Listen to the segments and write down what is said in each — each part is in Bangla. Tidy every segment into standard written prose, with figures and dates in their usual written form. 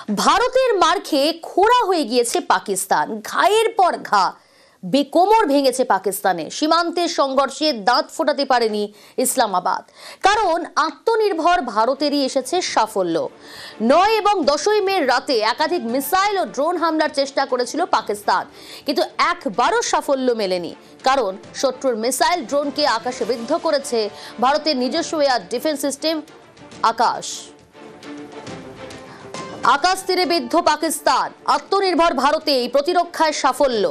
ভারতের মার খেয়ে খোঁড়া হয়ে গিয়েছে পাকিস্তান। ঘায়ের পর ঘা, বেকোমর ভেঙেছে পাকিস্তানে। সীমান্তের সংঘর্ষে দাঁত ফোটাতে পারেনি ইসলামাবাদ, কারণ আত্মনির্ভর ভারতেরই এসেছে সাফল্য। 9 এবং 10ই মে রাতে একাধিক মিসাইল ও ড্রোন হামলার চেষ্টা করেছিল পাকিস্তান, কিন্তু একবারও সাফল্য মেলেনি, কারণ শত্রুর মিসাইল ড্রোনকে আকাশে বিদ্ধ করেছে ভারতের নিজস্ব এয়ার ডিফেন্স সিস্টেম আকাশ। আকাশ তীরে বিদ্ধ পাকিস্তান, আত্মনির্ভর ভারতে এই প্রতিরক্ষায় সাফল্য।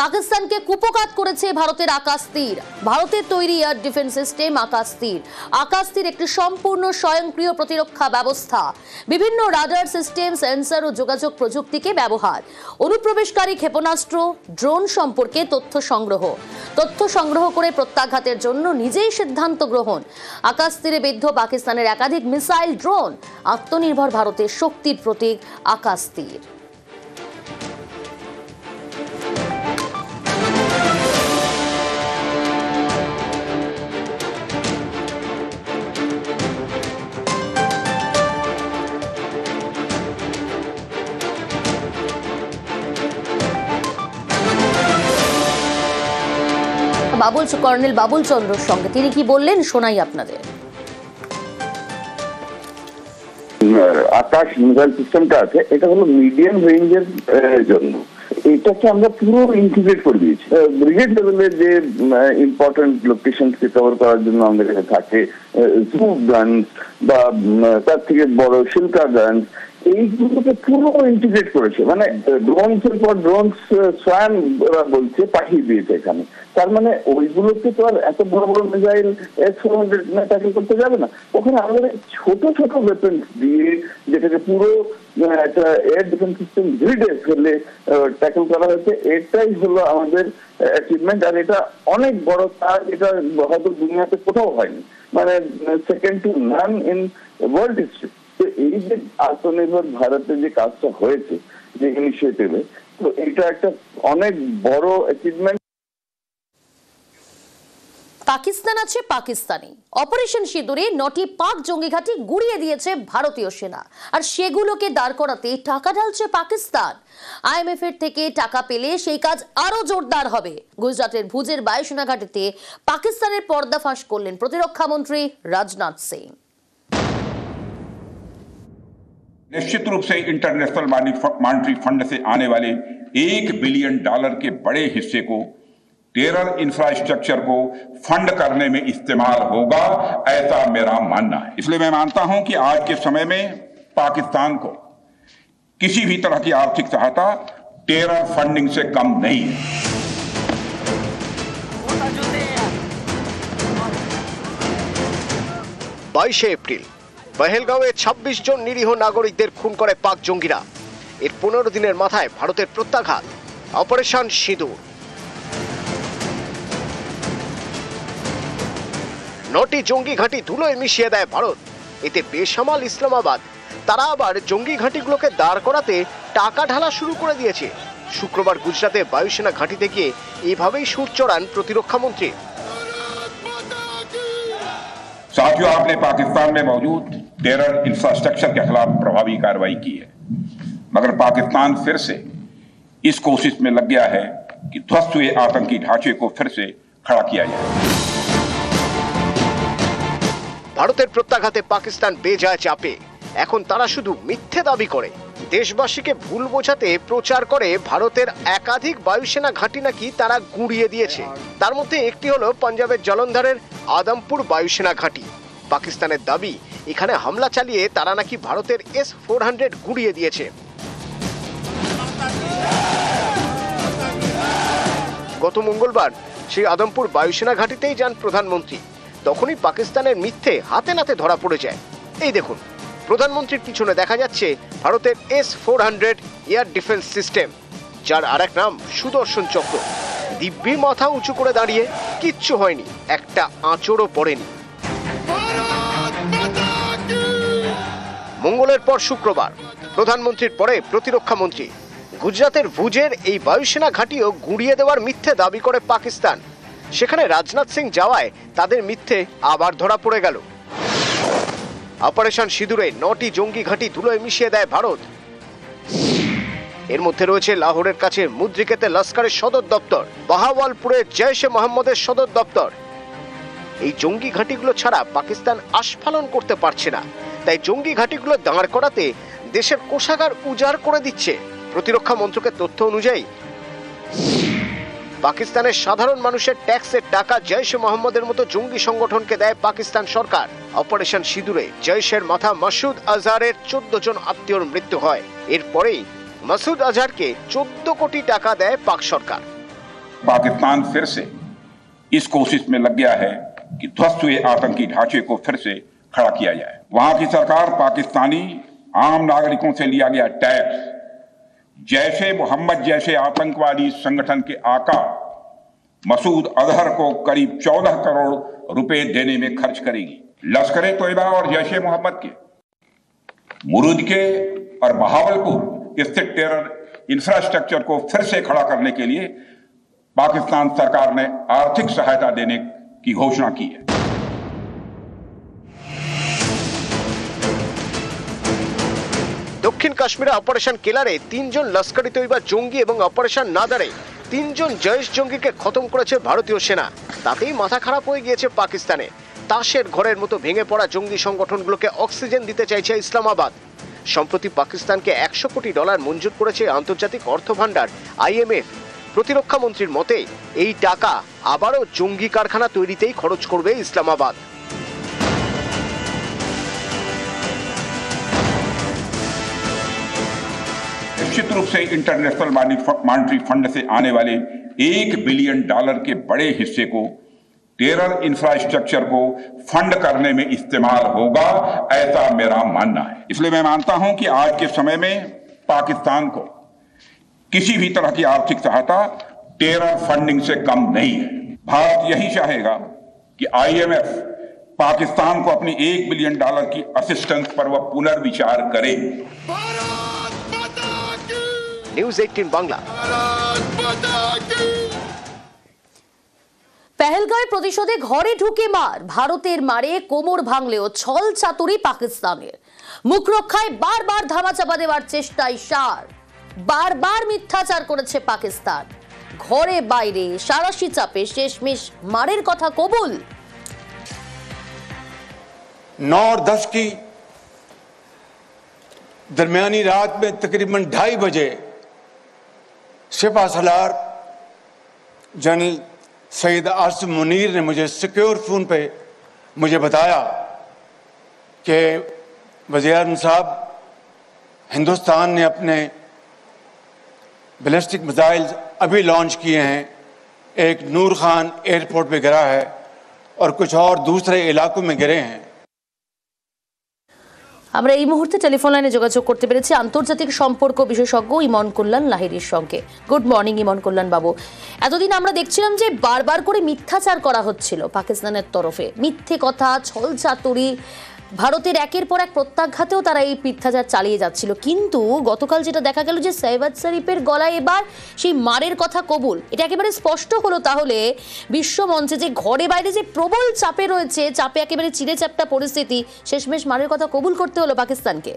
পাকিস্তানকে কুপকাত করেছে ভারতের আকাশ তীর। ভারতের তৈরি এয়ার ডিফেন্স সিস্টেম আকাশ তীর। আকাশ তীর একটি সম্পূর্ণ স্বয়ংক্রিয় প্রতিরক্ষা ব্যবস্থা। বিভিন্ন রাডার সিস্টেম, সেন্সর ও যোগাযোগ প্রযুক্তিকে ব্যবহার। অনুপ্রবেশকারী ক্ষেপণাস্ত্র, ড্রোন সম্পর্কে তথ্য সংগ্রহ করে প্রত্যাঘাতের জন্য নিজেই সিদ্ধান্ত গ্রহণ। আকাশ তীরে বিদ্ধ পাকিস্তানের একাধিক মিসাইল, ড্রোন। আত্মনির্ভর ভারতের শক্তির প্রতীক আকাশ তীর। কর্নেল বাবুল চন্দ্রর সঙ্গে তিনি কি বললেন শোনাই আপনাদের। আকাশ মিসাইল সিস্টেমটা আছে, এটা হলো মিডিয়াম রেঞ্জের জন্য। এটাকে আমরা পুরো ইন্টিগ্রেট করে দিয়েছি। ব্রিগেড লেভেলের যে ইম্পর্টেন্ট লোকেশনকে কভার করার জন্য আমাদের কাছে থাকে জুম গানস বা তার থেকে বড় শিল্কা গানস, এইগুলোকে পুরো ইন্টিগ্রেট করেছে। মানে ড্রোনস এর পর ড্রোনস স্বয়ং ওরা বলছে পাঠিয়ে দিয়েছে এখানে। তার মানে ওইগুলোকে তো আর এত বড় বড় মিসাইল S-400 ট্যাকেল করতে যাবে না। ওখানে আমাদের ছোট ছোট ওয়েপন্স দিয়ে যেটাকে পুরো একটা এয়ার ডিফেন্স সিস্টেম গ্রিডে ফেলে ট্যাকেল করা হয়েছে। এটাই হলো আমাদের অ্যাচিভমেন্ট, আর এটা অনেক বড় কাজ। এটা হয়তো দুনিয়াতে কোথাও হয়নি, মানে second two naan in world history. তো এই যে আত্মনির্ভর ভারতের যে কাজটা হয়েছে যে ইনিশিয়েটিভে, তো এটা একটা অনেক বড় অ্যাচিভমেন্ট। পাকিস্তান আছে পাকিস্তানি। অপারেশন সিঁদুরে 9টি পাক জঙ্গি ঘাঁটি গুড়িয়ে দিয়েছে ভারতীয় সেনা, আর সেগুলোকে দাঁড় করাতে টাকা ঢালছে পাকিস্তান। IMF এর থেকে টাকা পেলে সেই কাজ আরো জোরদার হবে। গুজরাটের ভুজের বায়ুসেনা ঘাঁটিতে পাকিস্তানের পর্দাফাঁস করলেন প্রতিরক্ষা মন্ত্রী রাজনাথ সিং। निश्चित रूप से इंटरनेशनल मॉनेटरी फंड से आने वाले $1 बिलियन के बड़े हिस्से को टेरर इंफ्रास्ट्रक्चर को फंड करने में इस्तेमाल होगा, ऐसा मेरा मानना है। इसलिए मैं मानता हूं कि आज के समय में पाकिस्तान को किसी भी तरह की आर्थिक सहायता टेरर फंडिंग से कम नहीं है। 22 এপ্রিল পহেলগাঁওয়ে 26 জন নিরীহ নাগরিকদের খুন করে পাক জঙ্গিরা। এর 15 দিনের মাথায় ভারতের প্রত্যাঘাত, অপারেশন সিঁদুর। 9টি জঙ্গি ঘাঁটি ধুলোয় মিশিয়ে দেয় ভারত। এতে বেসামাল ইসলামাবাদ তারা আবার জঙ্গি ঘাঁটিগুলোকে দাঁড় করাতে টাকা ঢালা শুরু করে দিয়েছে। শুক্রবার গুজরাতে বায়ুসেনা ঘাঁটিতে গিয়ে এভাবেই সুর চড়ান প্রতিরক্ষা মন্ত্রী। साथियों, आपने पाकिस्तान में मौजूद टेरर इंफ्रास्ट्रक्चर के खिलाफ प्रभावी कार्रवाई की है, मगर पाकिस्तान फिर से इस कोशिश में लग गया है कि ध्वस्त हुए आतंकी ढांचे को फिर से खड़ा किया जाए। ভারতের প্রত্যাঘাতে পাকিস্তান বেজায় চাপে। এখন তারা শুধু মিথ্যে দাবি করে, দেশবাসীকে ভুল বোঝাতে প্রচার করে ভারতের একাধিক বায়ুসেনা ঘাঁটি নাকি তারা গুঁড়িয়ে দিয়েছে। তার মধ্যে একটি হলো পাঞ্জাবের জলন্ধরের আদমপুর বায়ুসেনা ঘাঁটি। পাকিস্তানের দাবি এখানে হামলা চালিয়ে তারা নাকি ভারতের S-400 গুঁড়িয়ে দিয়েছে। গত মঙ্গলবার সেই আদমপুর বায়ুসেনা ঘাঁটিতেই যান প্রধানমন্ত্রী। তখনই পাকিস্তানের মিথ্যে হাতে নাতে ধরা পড়ে যায়। এই দেখুন, প্রধানমন্ত্রীর পিছনে দেখা যাচ্ছে ভারতের S-400 এয়ার ডিফেন্স সিস্টেম, যার আরেক নাম সুদর্শন চক্র। দিব্যি মাথা উঁচু করে দাঁড়িয়ে, কিচ্ছু হয়নি, একটা আঁচড়ও পড়েনি। মঙ্গলের পর শুক্রবার প্রধানমন্ত্রীর পরে প্রতিরক্ষা মন্ত্রী। গুজরাতের ভুজের এই বায়ুসেনা ঘাঁটিও গুঁড়িয়ে দেওয়ার মিথ্যে দাবি করে পাকিস্তান। সেখানে রাজনাথ সিং যাওয়ায় তাদের মিথ্যে আবার ধরা পড়ে গেল। অপারেশন সিঁদুরে 9টি জঙ্গি ঘাঁটি ধুলোয় মিশিয়ে দেয় ভারত। এর মধ্যে রয়েছে লাহোরের কাছে মুদ্রিকেতে লস্করের সদর দপ্তর, বাহাওয়ালপুরের জৈশ-এ মোহাম্মদের সদর দপ্তর। এই জঙ্গি ঘাঁটিগুলো ছাড়া পাকিস্তান আস্ফালন করতে পারছে না, তাই জঙ্গি ঘাঁটিগুলো দাঁড় করাতে দেশের কোষাগার উজাড় করে দিচ্ছে। প্রতিরক্ষা মন্ত্রকের তথ্য অনুযায়ী পাকিস্তানের সাধারণ মানুষের ট্যাক্সের টাকা জৈশ-এ মোহাম্মদের মতো জঙ্গি সংগঠনকে দেয় পাকিস্তান সরকার। অপারেশন সিঁদুরে জৈশের মাথা মাসুদ আজহারের 14 জন আত্মীয়র মৃত্যু হয়। এরপরেই মাসুদ আজহারকে 14 কোটি টাকা দেয় পাক সরকার। पाकिस्तान फिर से इस कोशिश में लग गया है कि ध्वस्त हुए आतंकी ढांचे को फिर से खड़ा किया जाए। वहां की सरकार पाकिस्तानी आम नागरिकों से लिया गया टैक्स जैशे मोहम्मद जैसे आतंकवादी संगठन के आका मसूद अजहर को करीब 14 करोड़ रुपए देने में खर्च करेगी। लश्कर ए तोयबा और जैशे मोहम्मद के मुरूद के और बहावलपुर स्थित टेरर इंफ्रास्ट्रक्चर को फिर से खड़ा करने के लिए पाकिस्तान सरकार ने आर्थिक सहायता देने की घोषणा की है। দক্ষিণ কাশ্মীরে অপারেশন কেলারে 3 জন লস্কর ই তৈবা জঙ্গি এবং অপারেশন নাদারে 3 জন জৈশ জঙ্গিকে খতম করেছে ভারতীয় সেনা। তাতেই মাথা খারাপ হয়ে গিয়েছে পাকিস্তানে। তাসের ঘরের মতো ভেঙে পড়া জঙ্গি সংগঠনগুলোকে অক্সিজেন দিতে চাইছে ইসলামাবাদ। সম্প্রতি পাকিস্তানকে $100 কোটি মঞ্জুর করেছে আন্তর্জাতিক অর্থ ভান্ডার IMF। প্রতিরক্ষা মন্ত্রীর মতে এই টাকা আবারও জঙ্গি কারখানা তৈরিতেই খরচ করবে ইসলামাবাদ। निश्चित रूप से इंटरनेशनल मॉनेटरी फंड से आने वाले $1 बिलियन के बड़े हिस्से को टेरर इंफ्रास्ट्रक्चर को फंड करने में इस्तेमाल होगा, ऐसा मेरा मानना है। इसलिए मैं मानता हूं कि आज के समय में पाकिस्तान को किसी भी तरह की आर्थिक सहायता टेरर फंडिंग से कम नहीं है। भारत यही चाहेगा कि IMF पाकिस्तान को अपनी $1 बिलियन की असिस्टेंस पर वह पुनर्विचार करे। নিউজ 18 বাংলা। পেহেলগাঁওয়ের প্রতিশোধে ঘরে ঢুকে মার, ভারতের মারে কোমর ভাঙলেও ছল চাতুরি পাকিস্তানের। মুখ রক্ষায় বারবার ধামাচাপা দেওয়ার চেষ্টায় সার, বারবার মিথ্যাচার করেছে পাকিস্তান। ঘরে বাইরে সারাশি চাপে শেষমেশ মারের কথা কবুল। 9 और 10 की दरमियानी रात में तकरीबन 2:30 बजे सिपा सलार जनरल सईद आसिम मुनीर ने मुझे सिक्योर फोन पे मुझे बताया कि वज़ीर-ए-आज़म साहब, हिंदुस्तान ने अपने बैलिस्टिक मिसाइल अभी लॉन्च किए हैं, एक नूर खान एयरपोर्ट पे गिरा है और कुछ और दूसरे इलाकों में गिरे हैं। আমরা এই মুহূর্তে টেলিফোন লাইনে যোগাযোগ করতে পেরেছি আন্তর্জাতিক সম্পর্ক বিশেষজ্ঞ ইমন কল্যাণ লাহিড়ীর সঙ্গে। গুড মর্নিং ইমন কল্যাণ বাবু। এতদিন আমরা দেখছিলাম যে বারবার করে মিথ্যাচার করা হচ্ছিল পাকিস্তানের তরফে, মিথ্যে কথা, ছল চাতুরি। ভারতের একের পর এক প্রত্যাঘাতেও তারা এই মিথ্যাচার চালিয়ে যাচ্ছিল, কিন্তু গতকাল যেটা দেখা গেল যে শেহবাজ শরীফের গলায় এবার সেই মারের কথা কবুল। এটা একেবারে স্পষ্ট হলো তাহলে বিশ্ব মঞ্চে যে ঘরে বাইরে যে প্রবল চাপে রয়েছে, চাপে একেবারে চিড়ে চ্যাপ্টা পরিস্থিতি, শেষমেশ মারের কথা কবুল করতে হলো পাকিস্তানকে।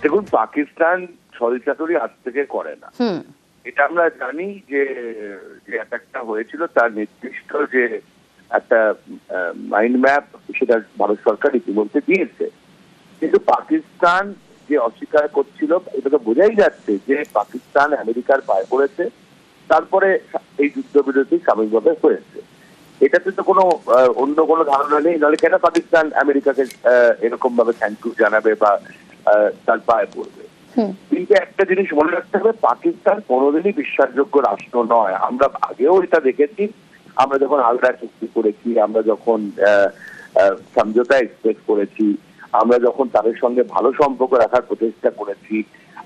দেখুন, পাকিস্তান ছলচাতুরি আজ থেকে করে না, এটা আমরা জানি। যে অ্যাটাকটা হয়েছিল তার নির্দিষ্ট যে একটা মাইন্ড ম্যাপ সেটা ভারত সরকার ইতিমধ্যে দিয়েছে, কিন্তু পাকিস্তান যে অস্বীকার করছিল এটা তো বোঝাই যাচ্ছে যে পাকিস্তান আমেরিকার পায়ে পড়েছে, তারপরে এই যুদ্ধবিরতি সাময়িকভাবে হয়েছে। এটাতে তো কোনো অন্য কোনো ধারণা নেই, নাহলে কেন পাকিস্তান আমেরিকাকে এরকম ভাবে থ্যাংক ইউ জানাবে বা তার পায়ে পড়বে। কিন্তু একটা জিনিস মনে রাখতে হবে, পাকিস্তান কোনোদিনই বিশ্বাসযোগ্য রাষ্ট্র নয়। আমরা আগেও এটা দেখেছি, আমরা যখন আগ্রা চুক্তি করেছি, আমরা যখন সমঝোতা এক্সপ্রেস করেছি, আমরা যখন তাদের সঙ্গে ভালো সম্পর্ক রাখার প্রচেষ্টা করেছি,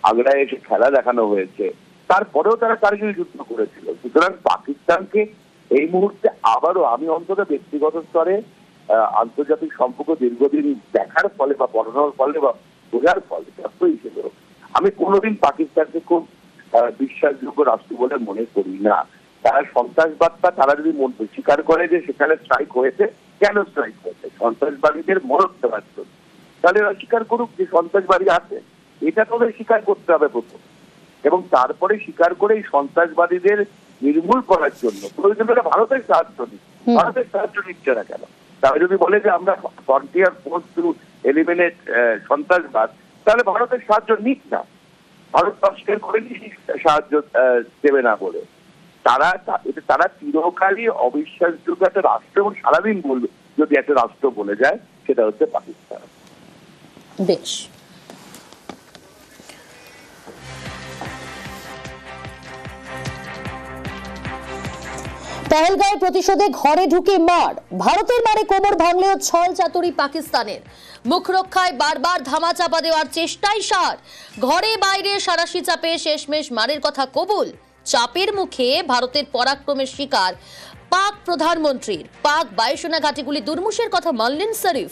আগ্রায় এসে খেলা দেখানো হয়েছে, তারপরেও তারা কারগিল যুদ্ধ করেছিল। সুতরাং পাকিস্তানকে এই মুহূর্তে আবারও, আমি অন্তত ব্যক্তিগত স্তরে আন্তর্জাতিক সম্পর্ক দীর্ঘদিন দেখার ফলে বা পড়ানোর ফলে বা বোঝার ফলে হিসেবে আমি কোনোদিন পাকিস্তানকে খুব বিশ্বাসযোগ্য রাষ্ট্র বলে মনে করি না। তারা সন্ত্রাসবাদটা তারা যদি স্বীকার করে যে সেখানে স্ট্রাইক হয়েছে, কেন স্ট্রাইক হয়েছে, সন্ত্রাসবাদীদের মরতে পারত, তাহলে স্বীকার করুক যে সন্ত্রাসবাদী আছে, এটা তো ওদের স্বীকার করতে হবে প্রথম। এবং তারপরে স্বীকার করে এই সন্ত্রাসবাদীদের নির্মূল করার জন্য প্রয়োজন হলে ভারতের সাহায্য নিচ্ছে না কেন? তারা যদি বলে যে আমরা ফ্রন্টিয়ার ফোর্স টু এলিমিনেট সন্ত্রাসবাদ, তাহলে ভারতের সাহায্য নিক না। ভারত অস্বীকার করেনি সাহায্য দেবে না বলে। তারা চিরকালই অবিশ্বাসযোগ্য একটা রাষ্ট্র, এবং সারাদিন বলবে যদি একটা রাষ্ট্র বলে যায় সেটা হচ্ছে পাকিস্তান। বেশ, পহেলগাঁওয়ে প্রতিশোধে ঘরে ঢুকে মার, ভারতের মারে কোমর ভাঙলেও ছল চাতুরি পাকিস্তানের। মুখ রক্ষায় বারবার ধামাচাপা দেওয়ার চেষ্টায় সার, ঘরে বাইরে সারাশি চাপে শেষমেশ মারের কথা কবুল। চাপের মুখে ভারতের পরাক্রমের শিকার পাক প্রধানমন্ত্রীর। পাক বায়ুসেনা ঘাঁটিগুলি দুর্মুষের কথা মানলেন শরীফ।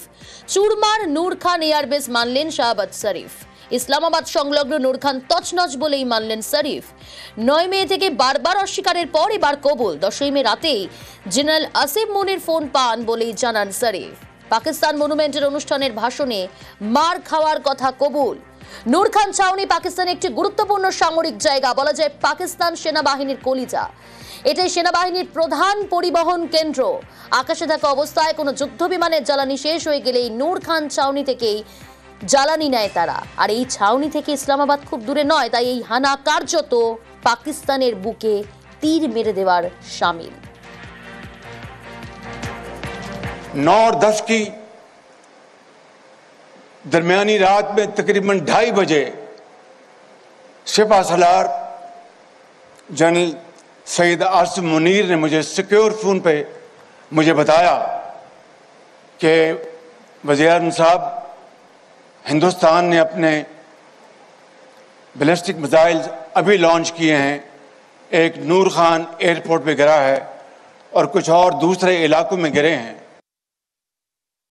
চুরমার নূর খান এয়ারবেস মানলেন শাহবাজ শরীফ। ইসলামাবাদ সংলগ্ন নূর খান তছনছ বলেই মানলেন শরীফ। 9 মে থেকে বারবার অস্বীকারের পর এবার কবুল। 10 মে রাতেই জেনারেল আসিফ মুনির ফোন পান বলেই জানান শরীফ। পাকিস্তান মনুমেন্টের অনুষ্ঠানের ভাষণে মার খাওয়ার কথা কবুল। নূর খান ছাউনি পাকিস্তানে একটি গুরুত্বপূর্ণ সামরিক জায়গা, বলা যায় পাকিস্তান সেনাবাহিনীর কলিজা। এটাই সেনাবাহিনীর প্রধান পরিবহন কেন্দ্র। আকাশে থাকা অবস্থায় কোনো যুদ্ধ বিমানের জ্বালানি শেষ হয়ে গেলেই নূর খান ছাউনি থেকেই জ্বালানি নেয় তারা। আর এই ছাউনি থেকে ইসলামাবাদ খুব দূরে নয়, তাই এই হানা কার্যত পাকিস্তানের বুকে তীর মেরে দেওয়ার শামিল। 9 और 10 की दरमियानी रात में तकरीबन 2:30 बजे सिपा सलार जनरल सईद आसिफ मुनीर ने मुझे सिक्योर फोन पे मुझे बताया कि वज़ीर-ए-आज़म साहब, हिंदुस्तान ने अपने बैलिस्टिक मिसाइल अभी लॉन्च किए हैं, एक नूर खान एयरपोर्ट पे गिरा है और कुछ और दूसरे इलाकों में गिरे हैं।